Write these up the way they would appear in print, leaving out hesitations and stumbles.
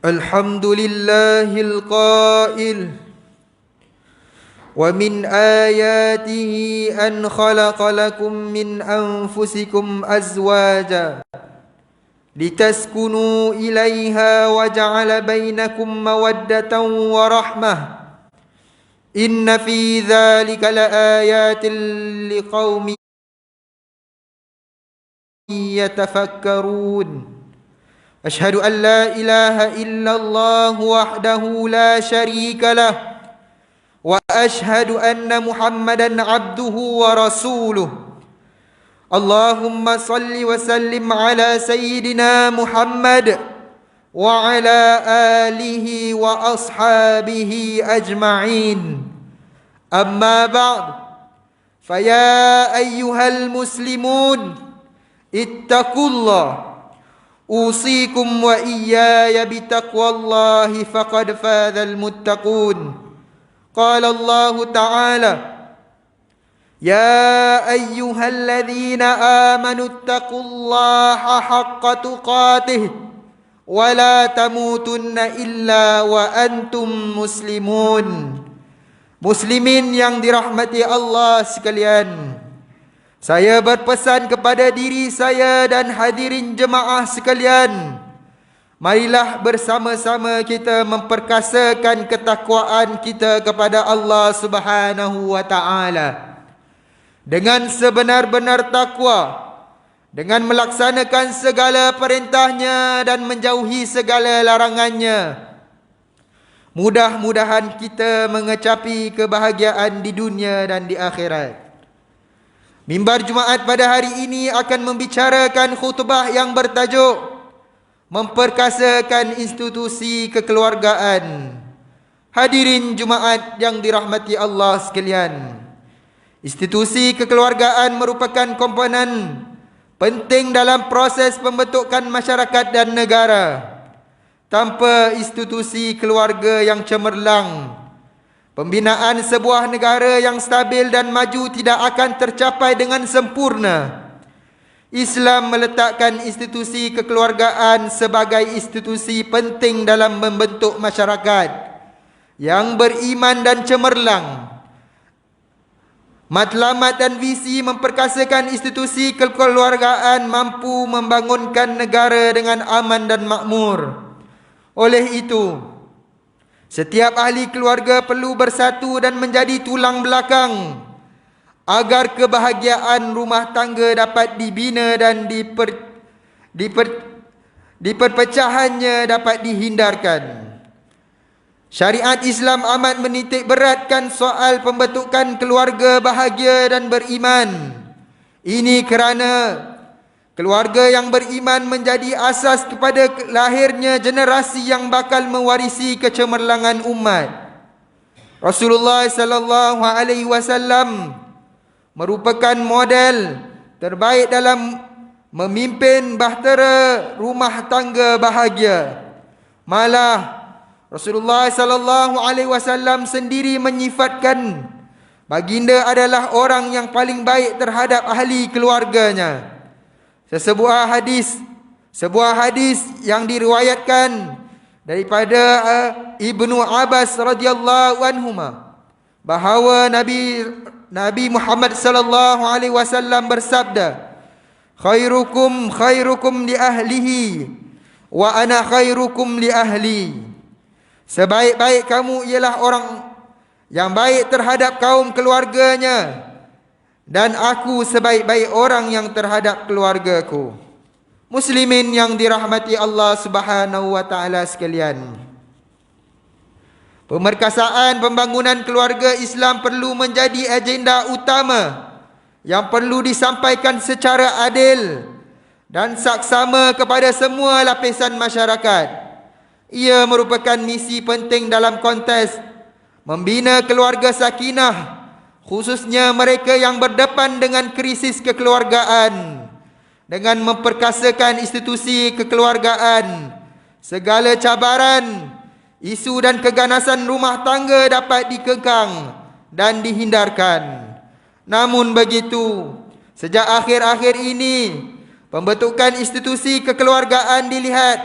الحمد لله القائل ومن آياته أن خلق لكم من أنفسكم أزواجا لتسكنوا إليها وجعل بينكم مودة ورحمة إن في ذلك لآيات لقوم يتفكرون أشهد أن لا إله إلا الله وحده لا شريك له وأشهد أن محمدا عبده ورسوله اللهم صل وسلم على سيدنا محمد وعلى آله وأصحابه أجمعين أما بعد فيا أيها المسلمون اتقوا الله أوصيكم وإياي بتقوى الله فقد فاز المتقون قال الله تعالى يا أيها الذين آمنوا اتقوا الله حق تقاته ولا تموتن إلا وأنتم مسلمون. Muslimin yang dirahmati Allah sekalian, saya berpesan kepada diri saya dan hadirin jemaah sekalian, marilah bersama-sama kita memperkasakan ketakwaan kita kepada Allah Subhanahu wa taala dengan sebenar-benar takwa, dengan melaksanakan segala perintahnya dan menjauhi segala larangannya. Mudah-mudahan kita mengecapi kebahagiaan di dunia dan di akhirat. Mimbar Jumaat pada hari ini akan membicarakan khutbah yang bertajuk memperkasakan institusi kekeluargaan. Hadirin Jumaat yang dirahmati Allah sekalian, institusi kekeluargaan merupakan komponen penting dalam proses pembentukan masyarakat dan negara. Tanpa institusi keluarga yang cemerlang, pembinaan sebuah negara yang stabil dan maju tidak akan tercapai dengan sempurna. Islam meletakkan institusi kekeluargaan sebagai institusi penting dalam membentuk masyarakat yang beriman dan cemerlang. Matlamat dan visi memperkasakan institusi kekeluargaan mampu membangunkan negara dengan aman dan makmur. Oleh itu, setiap ahli keluarga perlu bersatu dan menjadi tulang belakang agar kebahagiaan rumah tangga dapat dibina dan diperpecahannya dapat dihindarkan. Syariat Islam amat menitik beratkan soal pembentukan keluarga bahagia dan beriman. Ini kerana keluarga yang beriman menjadi asas kepada lahirnya generasi yang bakal mewarisi kecemerlangan umat. Rasulullah sallallahu alaihi wasallam merupakan model terbaik dalam memimpin bahtera rumah tangga bahagia. Malah Rasulullah sallallahu alaihi wasallam sendiri menyifatkan baginda adalah orang yang paling baik terhadap ahli keluarganya. Sebuah hadis yang diriwayatkan daripada Ibnu Abbas radhiyallahu anhuma bahawa Nabi Muhammad sallallahu alaihi wasallam bersabda, khairukum li ahlihi wa ana khairukum li ahli. Sebaik-baik kamu ialah orang yang baik terhadap kaum keluarganya, dan aku sebaik-baik orang yang terhadap keluargaku. Muslimin yang dirahmati Allah Subhanahu wa taala sekalian, pemerkasaan pembangunan keluarga Islam perlu menjadi agenda utama yang perlu disampaikan secara adil dan saksama kepada semua lapisan masyarakat. Ia merupakan misi penting dalam konteks membina keluarga sakinah, khususnya mereka yang berdepan dengan krisis kekeluargaan. Dengan memperkasakan institusi kekeluargaan, segala cabaran, isu dan keganasan rumah tangga dapat dikekang dan dihindarkan. Namun begitu, sejak akhir-akhir ini, pembentukan institusi kekeluargaan dilihat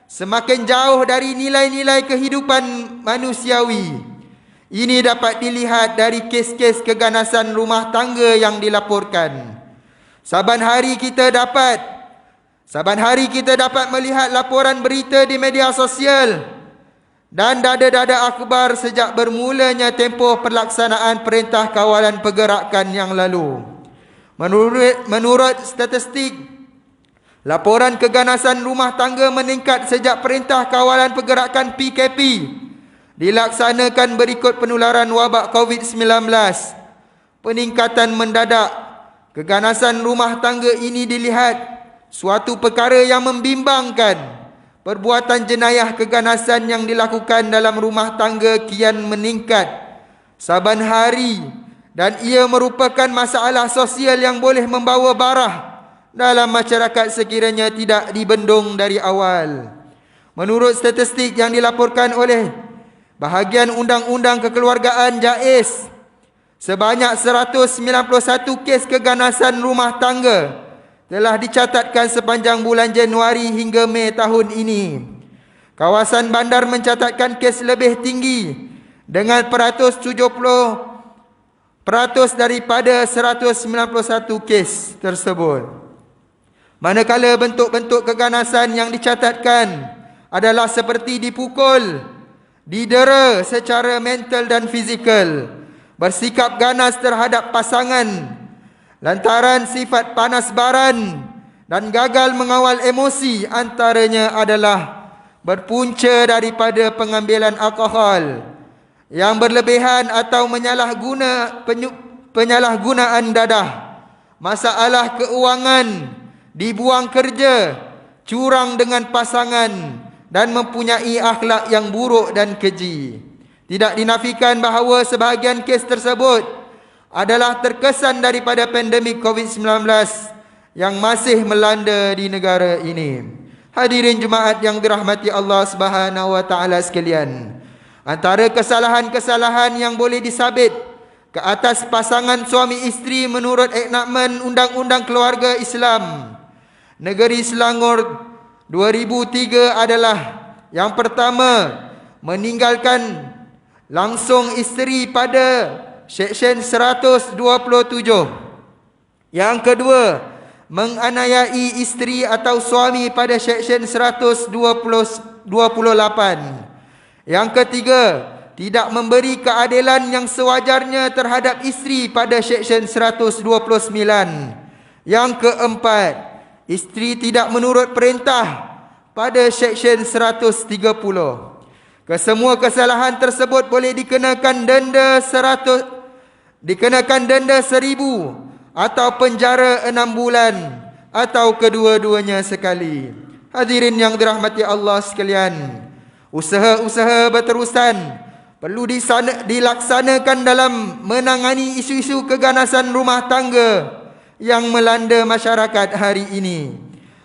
semakin jauh dari nilai-nilai kehidupan manusiawi. Ini dapat dilihat dari kes-kes keganasan rumah tangga yang dilaporkan. Saban hari kita dapat melihat laporan berita di media sosial dan dada-dada akhbar sejak bermulanya tempoh pelaksanaan Perintah Kawalan Pergerakan yang lalu. Menurut statistik, laporan keganasan rumah tangga meningkat sejak Perintah Kawalan Pergerakan PKP dilaksanakan berikut penularan wabak COVID-19. Peningkatan mendadak keganasan rumah tangga ini dilihat suatu perkara yang membimbangkan. Perbuatan jenayah keganasan yang dilakukan dalam rumah tangga kian meningkat saban hari dan ia merupakan masalah sosial yang boleh membawa barah dalam masyarakat sekiranya tidak dibendung dari awal. Menurut statistik yang dilaporkan oleh Bahagian Undang-Undang Kekeluargaan JAIS, sebanyak 191 kes keganasan rumah tangga telah dicatatkan sepanjang bulan Januari hingga Mei tahun ini. Kawasan bandar mencatatkan kes lebih tinggi dengan 70% daripada 191 kes tersebut. Manakala bentuk-bentuk keganasan yang dicatatkan adalah seperti dipukul, didera secara mental dan fizikal, bersikap ganas terhadap pasangan lantaran sifat panas baran dan gagal mengawal emosi, antaranya adalah berpunca daripada pengambilan alkohol yang berlebihan atau penyalahgunaan dadah, masalah keuangan, dibuang kerja, curang dengan pasangan dan mempunyai akhlak yang buruk dan keji. Tidak dinafikan bahawa sebahagian kes tersebut adalah terkesan daripada pandemik COVID-19 yang masih melanda di negara ini. Hadirin jemaat yang dirahmati Allah Subhanahu wa taala sekalian, antara kesalahan-kesalahan yang boleh disabit ke atas pasangan suami isteri menurut enakmen Undang-Undang Keluarga Islam Negeri Selangor 2003 adalah: yang pertama, meninggalkan langsung isteri pada Seksyen 127. Yang kedua, menganiayai isteri atau suami pada Seksyen 128. Yang ketiga, tidak memberi keadilan yang sewajarnya terhadap isteri pada Seksyen 129. Yang keempat, isteri tidak menurut perintah pada Seksyen 130. Kesemua kesalahan tersebut boleh dikenakan denda 1,000 atau penjara 6 bulan atau kedua-duanya sekali. Hadirin yang dirahmati Allah sekalian, usaha-usaha berterusan perlu dilaksanakan dalam menangani isu-isu keganasan rumah tangga yang melanda masyarakat hari ini.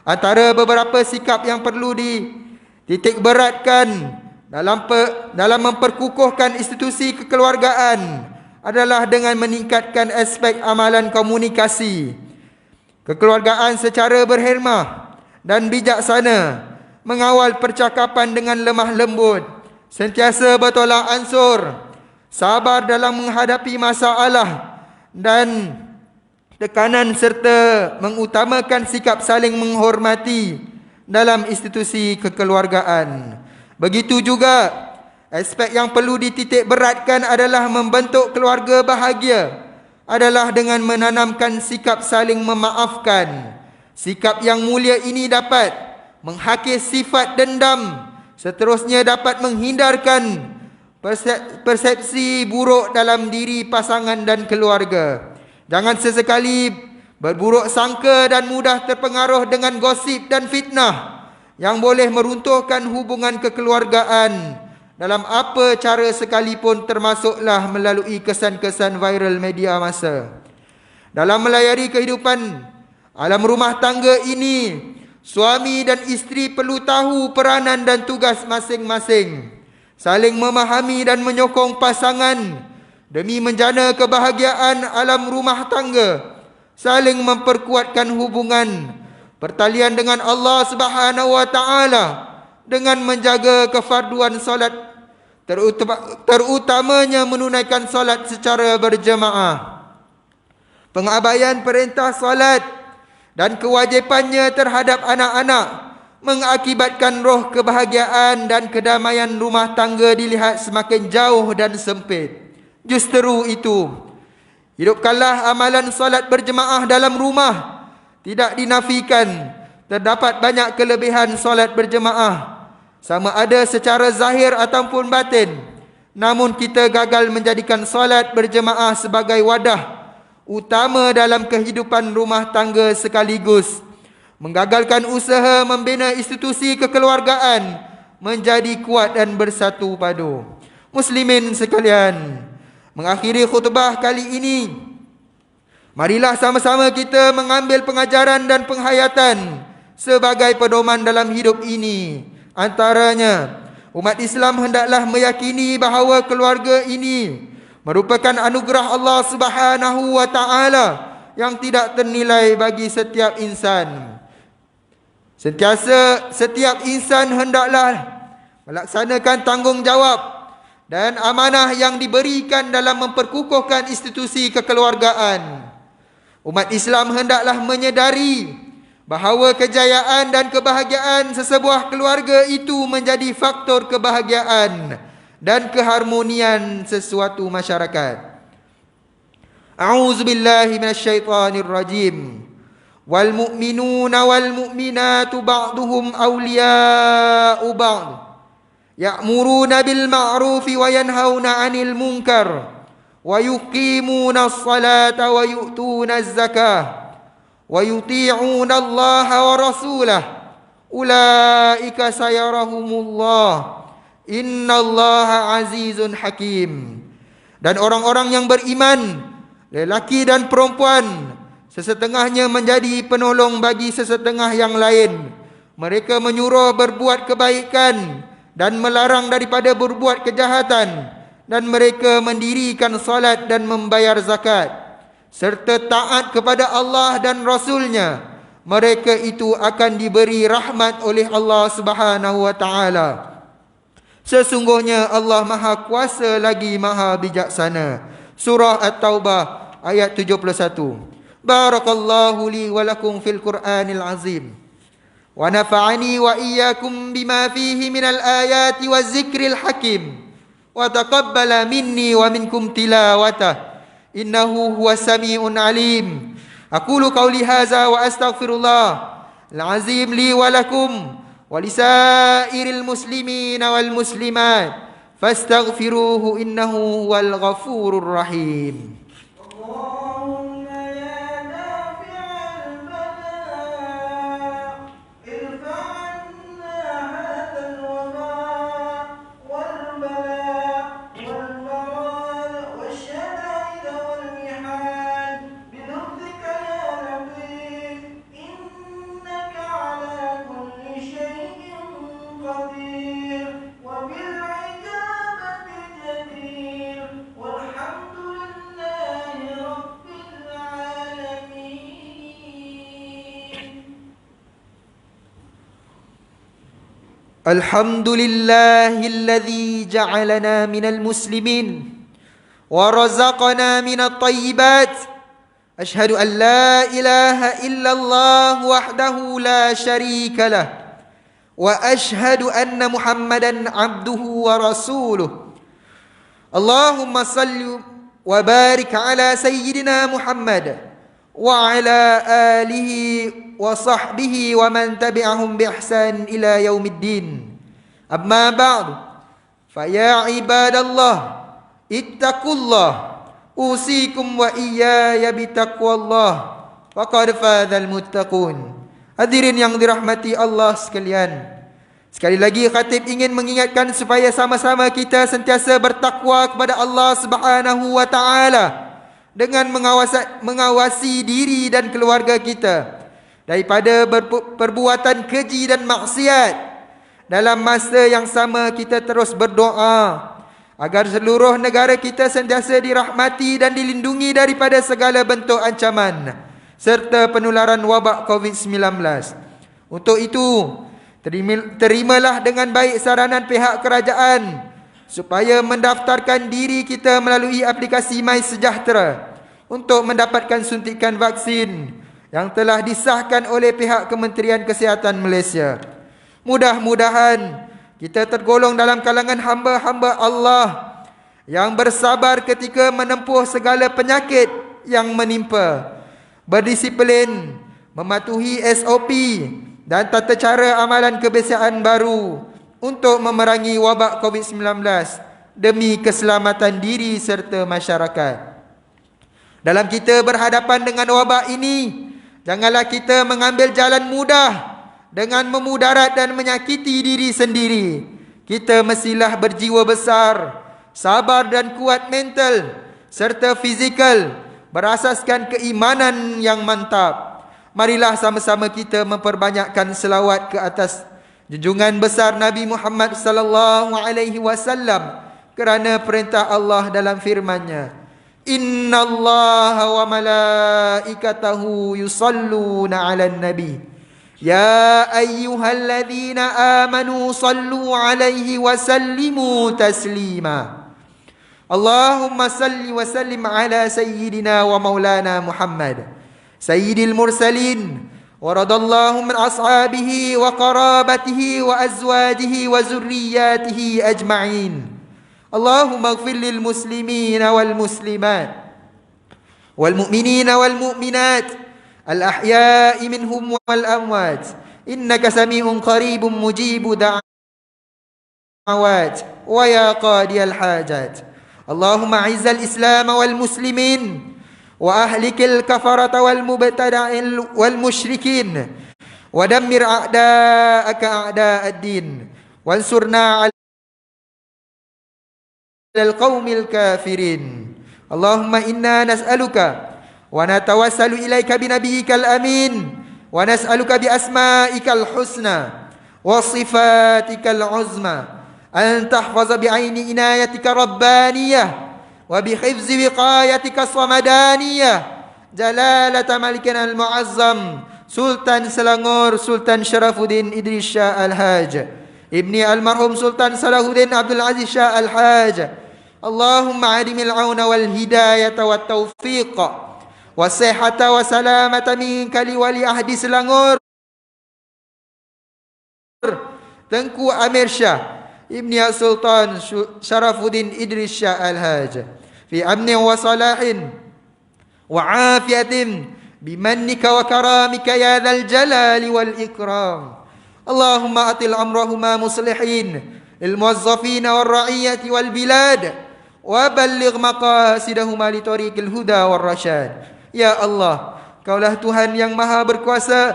Antara beberapa sikap yang perlu dititik beratkan dalam memperkukuhkan institusi kekeluargaan adalah dengan meningkatkan aspek amalan komunikasi kekeluargaan secara berhikmah dan bijaksana, mengawal percakapan dengan lemah lembut, sentiasa bertolak ansur, sabar dalam menghadapi masalah dan tekanan serta mengutamakan sikap saling menghormati dalam institusi kekeluargaan. Begitu juga aspek yang perlu dititik beratkan adalah membentuk keluarga bahagia adalah dengan menanamkan sikap saling memaafkan. Sikap yang mulia ini dapat menghakis sifat dendam, seterusnya dapat menghindarkan persepsi buruk dalam diri pasangan dan keluarga. Jangan sesekali berburuk sangka dan mudah terpengaruh dengan gosip dan fitnah yang boleh meruntuhkan hubungan kekeluargaan dalam apa cara sekalipun, termasuklah melalui kesan-kesan viral media masa. Dalam melayari kehidupan alam rumah tangga ini, suami dan isteri perlu tahu peranan dan tugas masing-masing, saling memahami dan menyokong pasangan demi menjana kebahagiaan alam rumah tangga, saling memperkuatkan hubungan pertalian dengan Allah Subhanahu wa taala dengan menjaga kefarduan solat, terutamanya menunaikan solat secara berjemaah. Pengabaian perintah solat dan kewajipannya terhadap anak-anak mengakibatkan roh kebahagiaan dan kedamaian rumah tangga dilihat semakin jauh dan sempit. Justeru itu, hidupkanlah amalan solat berjemaah dalam rumah. Tidak dinafikan, terdapat banyak kelebihan solat berjemaah, sama ada secara zahir ataupun batin. Namun kita gagal menjadikan solat berjemaah sebagai wadah utama dalam kehidupan rumah tangga sekaligus menggagalkan usaha membina institusi kekeluargaan menjadi kuat dan bersatu padu. Muslimin sekalian, mengakhiri khutbah kali ini, marilah sama-sama kita mengambil pengajaran dan penghayatan sebagai pedoman dalam hidup ini. Antaranya, umat Islam hendaklah meyakini bahawa keluarga ini merupakan anugerah Allah Subhanahu wa taala yang tidak ternilai bagi setiap insan. Setiap insan hendaklah melaksanakan tanggungjawab dan amanah yang diberikan dalam memperkukuhkan institusi kekeluargaan. Umat Islam hendaklah menyedari bahawa kejayaan dan kebahagiaan sesebuah keluarga itu menjadi faktor kebahagiaan dan keharmonian sesuatu masyarakat. A'udzubillahi minasyaitonir rajim. Wal mu'minuna wal mu'minatu ba'duhum awliya'u ba'd. Ya'muruna bil ma'rufi wa yanhauna 'anil munkar wa yuqimuna as-salata wa yu'tuna az-zakah wa yuti'una Allah wa rasulahu. Ulaika sayarahumullah. Innallaha azizun hakim. Dan orang-orang yang beriman, lelaki dan perempuan, sesetengahnya menjadi penolong bagi sesetengah yang lain. Mereka menyuruh berbuat kebaikan dan melarang daripada berbuat kejahatan, dan mereka mendirikan salat dan membayar zakat serta taat kepada Allah dan Rasulnya. Mereka itu akan diberi rahmat oleh Allah Subhanahu wa taala. Sesungguhnya Allah Maha Kuasa lagi Maha Bijaksana. Surah At-Taubah ayat 71. Barakallahu li wa lakum fil Qur'anil azim. Wa nafa'ani wa iyyakum bima fihi minal ayati waz zikril hakim. Wa taqabbala minni wa minkum tilawatah. Innahu huwas sami'un alim. Aqulu qawli hadza wa astaghfirullah al-azim li wa lakum ولسائر المسلمين والمسلمات فاستغفروه إنه هو الغفور الرحيم. اللهم يا دافع البلاء ارفع عنا هذا الوباء والبلاء والمرض والشدائد والمحن بلطفك يا لطيف إنك على كل شيء قدير وبالعجابة جدير والحمد لله رب العالمين. الحمد لله الذي جعلنا من المسلمين ورزقنا من الطيبات. أشهد أن لا إله إلا الله وحده لا شريك له وأشهد أن محمدا عبده ورسوله. اللهم صل وبارك على سيدنا محمد وعلى آله وصحبه ومن تبعهم بإحسان إلى يوم الدين. أما بعد فيا عباد الله اتقوا الله أوصيكم وإياي بتقوى الله فقد فاز المتقون. Hadirin yang dirahmati Allah sekalian, sekali lagi khatib ingin mengingatkan supaya sama-sama kita sentiasa bertakwa kepada Allah Subhanahu wa taala dengan mengawasi diri dan keluarga kita daripada perbuatan keji dan maksiat. Dalam masa yang sama kita terus berdoa agar seluruh negara kita sentiasa dirahmati dan dilindungi daripada segala bentuk ancaman serta penularan wabak COVID-19. Untuk itu, Terimalah dengan baik saranan pihak kerajaan supaya mendaftarkan diri kita melalui aplikasi MySejahtera untuk mendapatkan suntikan vaksin yang telah disahkan oleh pihak Kementerian Kesihatan Malaysia. Mudah-mudahan kita tergolong dalam kalangan hamba-hamba Allah yang bersabar ketika menempuh segala penyakit yang menimpa, berdisiplin, mematuhi SOP dan tata cara amalan kebiasaan baru untuk memerangi wabak COVID-19 demi keselamatan diri serta masyarakat. Dalam kita berhadapan dengan wabak ini, janganlah kita mengambil jalan mudah dengan memudarat dan menyakiti diri sendiri. Kita mestilah berjiwa besar, sabar dan kuat mental serta fizikal, berasaskan keimanan yang mantap. Marilah sama-sama kita memperbanyakkan selawat ke atas junjungan besar Nabi Muhammad sallallahu alaihi wasallam kerana perintah Allah dalam firman-Nya, innallaha wa malaikatahu yusalluna 'alan nabi ya ayyuhalladzina amanu sallu 'alaihi wa sallimu taslima. Allahumma salli wa sallim ala sayyidina wa maulana Muhammad Sayyidil Mursalin wa radallahu min ashabihi wa qarabatihi wa azwajihi wa zurriyatihi ajma'in. Allahumma ighfir lil muslimina wal muslimat wal mu'minina wal mu'minat al ahya'i minhum wal amwat innaka sami'un qaribun mujibu da'awat wa ya qadiyal hajat. Allahumma a'izzal islam wal muslimin وأهلك الكفرة والمبتدعين والمشركين ودمر أعداءك أعداء الدين وانصرنا على القوم الكافرين. اللهم إنا نسألك ونتوسل إليك بنبيك الأمين ونسألك بأسمائك الحسنى وصفاتك العظمى أن تحفظ بعين عنايتك ربانية وبحفظ وقايتك الصمدانية جلالة ملكنا المعظم سلطان سلانغور سلطان شرف الدين إدريس شاه الحاج ابني المرحوم سلطان صلاح الدين عبد العزيز شاه الحاج. اللهم عدم العون والهداية والتوفيق والصحة والسلامة منك لولي عهد سلانغور Tengku Amir Shah Ibni Sultan Sharafuddin Idris Shah Al-Haj fi amni wa salahin wa afiyatin bimannika wa karamika ya dzal jalali wal ikram. Allahumma atil amrahuma muslihin lil muwazzafin wal ra'iyati wal bilad wa balligh maqasidahuma li tariqil huda war rasyad. Ya Allah, Kaulah Tuhan yang maha berkuasa.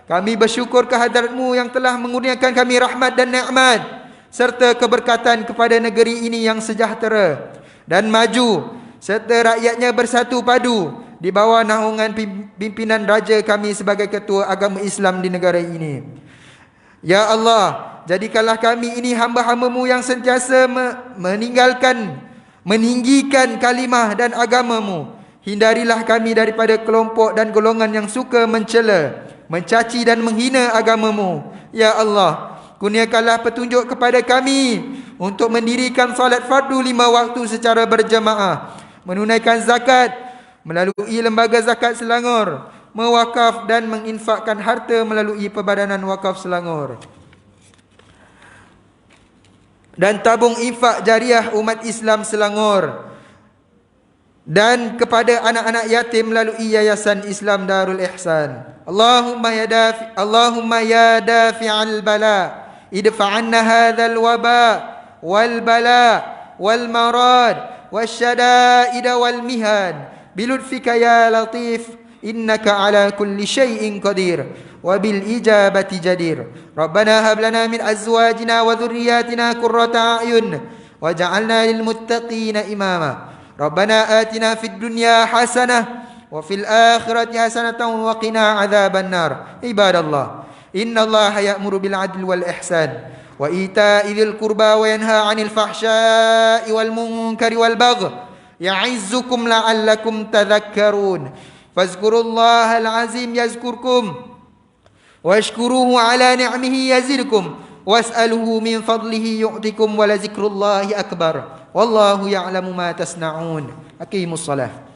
Kami bersyukur kehadrat-Mu yang telah mengurniakan kami rahmat dan nikmat serta keberkatan kepada negeri ini yang sejahtera dan maju serta rakyatnya bersatu padu di bawah naungan pimpinan raja kami sebagai ketua agama Islam di negara ini. Ya Allah, jadikanlah kami ini hamba-hamba-Mu yang sentiasa meninggikan kalimah dan agama-Mu. Hindarilah kami daripada kelompok dan golongan yang suka mencela, mencaci dan menghina agama-Mu. Ya Allah, kurniakanlah petunjuk kepada kami untuk mendirikan salat fardu 5 waktu secara berjamaah, menunaikan zakat melalui lembaga zakat Selangor, mewakaf dan menginfakkan harta melalui Perbadanan Wakaf Selangor, dan tabung infak jariah umat Islam Selangor, dan kepada anak-anak yatim melalui Yayasan Islam Darul Ihsan. Allahumma ya dafi'al bala idfa'anna hadzal waba wal bala wal marad wasyada'id wal mihan bilutfika ya latif innaka ala kulli syai'in qadir wa bil ijabati jadir. Rabbana hab lana min azwajina wa dhurriyyatina qurrata a'yun waj'alna lil muttaqina imama. Rabbana atina fid dunya hasanah wa fil akhirati hasanatan wa qina adzaban nar. Ibadallah, innallaha ya'muru bil 'adli wal ihsan wa ita'i dzil qurba wa yanha 'anil fahsya'i wal munkari wal baghi ya'izzukum la'allakum tadhakkarun. Fazkurullahal azim yazkurkum washkuruhu ala ni'amihi yazidkum was'aluhu min fadlihi yu'tikum wa la zikrullahi akbar wallahu ya'lamu ma tasna'un. Aqimus salah.